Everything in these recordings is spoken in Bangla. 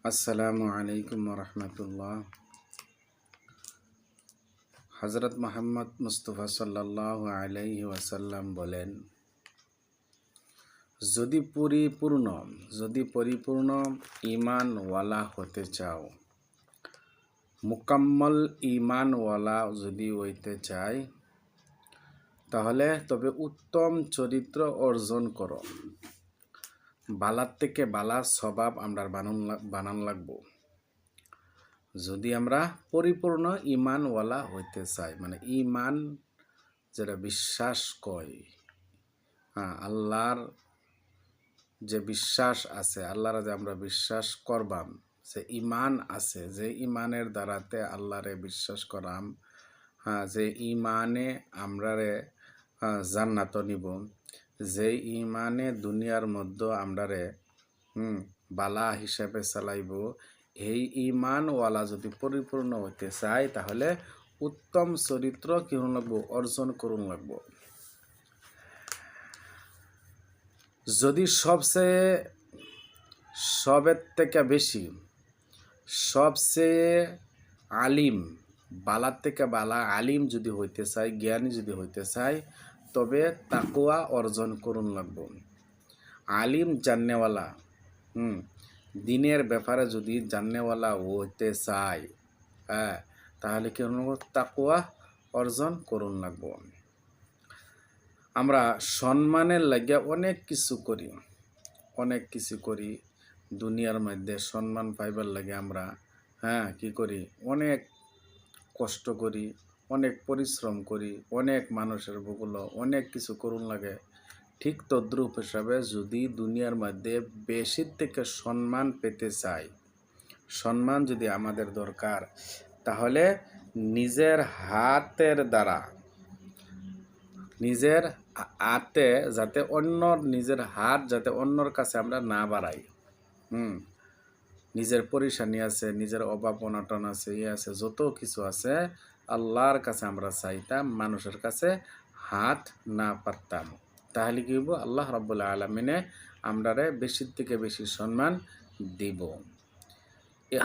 আসসালামু আলাইকুম রহমতুল্লাহ। হজরত মোহাম্মদ মুস্তফা সাল্লাল্লাহু আলাইহি ওয়াসাল্লাম বলেন, যদি পরিপূর্ণ ঈমানওয়ালা হতে চাও, মুকাম্মল ঈমানওয়ালা যদি হইতে চাই, তাহলে তবে উত্তম চরিত্র অর্জন করো। বালার থেকে বালা স্বভাব আমরা বানান লাগবো। যদি আমরা পরিপূর্ণ ঈমানওয়ালা হইতে চাই, মানে ঈমান যেটা বিশ্বাস কয়, আল্লাহর যে বিশ্বাস আছে, আল্লাহর যে আমরা বিশ্বাস করবাম, যে ঈমান আছে, যে ঈমানের দ্বারাতে আল্লাহরে বিশ্বাস করাম, যে ঈমানে আমরারে জান্নাত নিব, যে ঈমানে দুনিয়ার মধ্যে আমরারে বালা হিসাবে চালাইব, এই ঈমানওয়ালা যদি পরিপূর্ণ হইতে চাই, তাহলে উত্তম চরিত্র কি হন লাগবো, অর্জন করুন লাগবো। যদি সবের থেকে বেশি, সবচেয়ে আলিম, বালার থেকে বালা আলিম যদি হইতে চাই, জ্ঞানী যদি হইতে চাই, তবে তাকওয়া অর্জন করুন লাগবো। আলিম জাননেওয়ালা, দিনের ব্যাপারে যদি জাননেওয়ালা হইতে চাই, তাহলে কি তাকওয়া অর্জন করুন লাগবো। আমরা সম্মানের লাগিয়া অনেক কিছু করি দুনিয়ার মধ্যে সম্মান পাইবার লাগে। আমরা কি করি, অনেক কষ্ট করি, অনেক পরিশ্রম করি, অনেক মানুষের বুকুলো অনেক কিছু করুন লাগে। ঠিক তদ্রূপ হিসাবে যদি দুনিয়ার মধ্যে বেশি থেকে সম্মান পেতে চাই, সম্মান যদি আমাদের দরকার, তাহলে নিজের হাতের দ্বারা, নিজের হাতে যাতে নিজের হাত যাতে অন্যর কাছে আমরা না বাড়াই। নিজের পরিশানি আছে, নিজের অভাব অনটন আছে, আছে, যত কিছু আছে, আল্লাহর কাছে আমরা চাইতাম, মানুষের কাছে হাত না পারতাম। তাহলে কি হইব, আল্লাহ রাব্বুল আলামিনে আমরারে বেশির থেকে বেশি সম্মান দিব। এই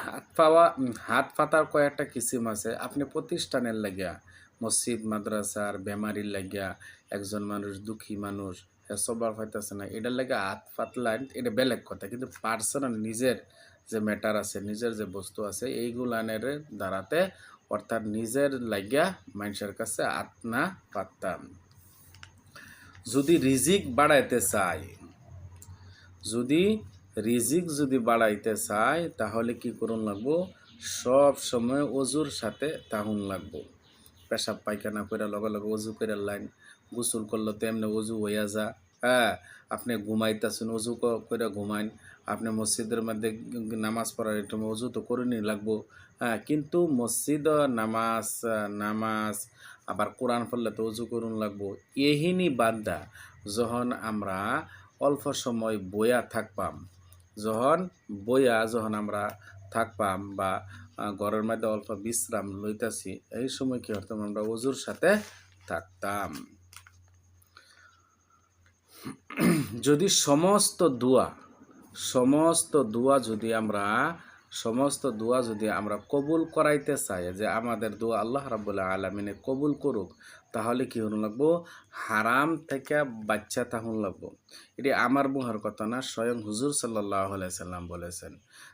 হাত পাতার কয়েকটা কিসিম আছে। আপনি প্রতিষ্ঠানের লাগিয়া, মসজিদ মাদ্রাসার বেমারির লাগিয়া, একজন মানুষ দুঃখী মানুষ সবার পাইতেছে না, এটার লাগে হাত পাতলাইন, এটা বেলেগ কথা। কিন্তু পার্সোনাল নিজের যে ম্যাটার আছে, নিজের যে বস্তু আছে, এইগুলানের দ্বারাতে, অর্থাৎ নিজের লাগিয়া মানুষের কাছে হাত না পারতাম। যদি রিজিক বাড়াইতে চাই, যদি বাড়াইতে চাই, তাহলে কি করুন লাগবো, সব সময় অজুর সাথে তাহুন লাগবো। পেশাব পায়খানা করে লগে লগে অজু করে লাইন, গোসল করলো তেমনি অজু হইয়া যা। আপনি ঘুমাইতেছেন, অজু করে ঘুমাইন। আপনি মসজিদের মধ্যে নামাজ পড়ার একটু অজু তো করে নি লাগবো। কিন্তু মসজিদ নামাজ আবার কোরআন পড়লে তো অজু করুন লাগবো। এহিনি বান্দা যখন আমরা অল্প সময় যখন আমরা থাকপাম বা ঘরের মধ্যে অল্প বিশ্রাম লইতাছি, এই সময় কি হতাম, আমরা অজুর সাথে থাকতাম। যদি সমস্ত দোয়া যদি আমরা কবুল করাইতে চাই, যে আমাদের দোয়া আল্লাহ রাব্বুল আলামিনে কবুল করুক, তাহলে কি হন লাগবো, হারাম থেকে বাচ্চা থাকুন লাগবো। এটি আমার মুহার কথা না, স্বয়ং হুজুর সাল্লাল্লাহু আলাইহি সাল্লাম বলেছেন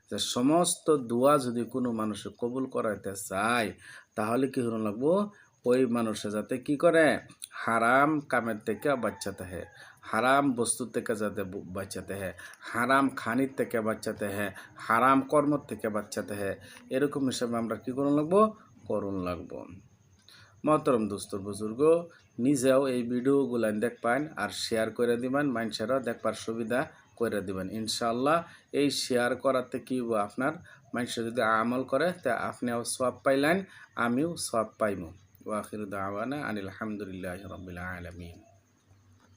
যে সমস্ত দোয়া যদি কোনো মানুষে কবুল করাইতে চায়, তাহলে কি হন লাগবো, ওই মানুষে যাতে কি করে, হারাম কামের থেকে বাচ্চাতে হয়, হারাম বস্তু থেকে যাতে বাচ্চাতে হয়, হারাম খানির থেকে বাচ্চাতে হয়, হারাম কর্ম থেকে বাচ্চাতে হয়। এরকম হিসাবে আমরা কি করুন লাগবো। মহতরম দোস্ত বুজুর্গ, নিজেও এই ভিডিওগুলো দেখবেন আর শেয়ার করে দিবেন, মানুষেরও দেখবার সুবিধা করে দিবেন। ইনশাআল্লাহ এই শেয়ার করাতে কি আপনার মানুষের যদি আমল করে, তা আপনিও সওয়াব পাইলেন, আমিও সওয়াব পাইমু। ওয়া আখিরু দাওয়ানা আনিল হামদুলিল্লাহি রাব্বিল আলামিন।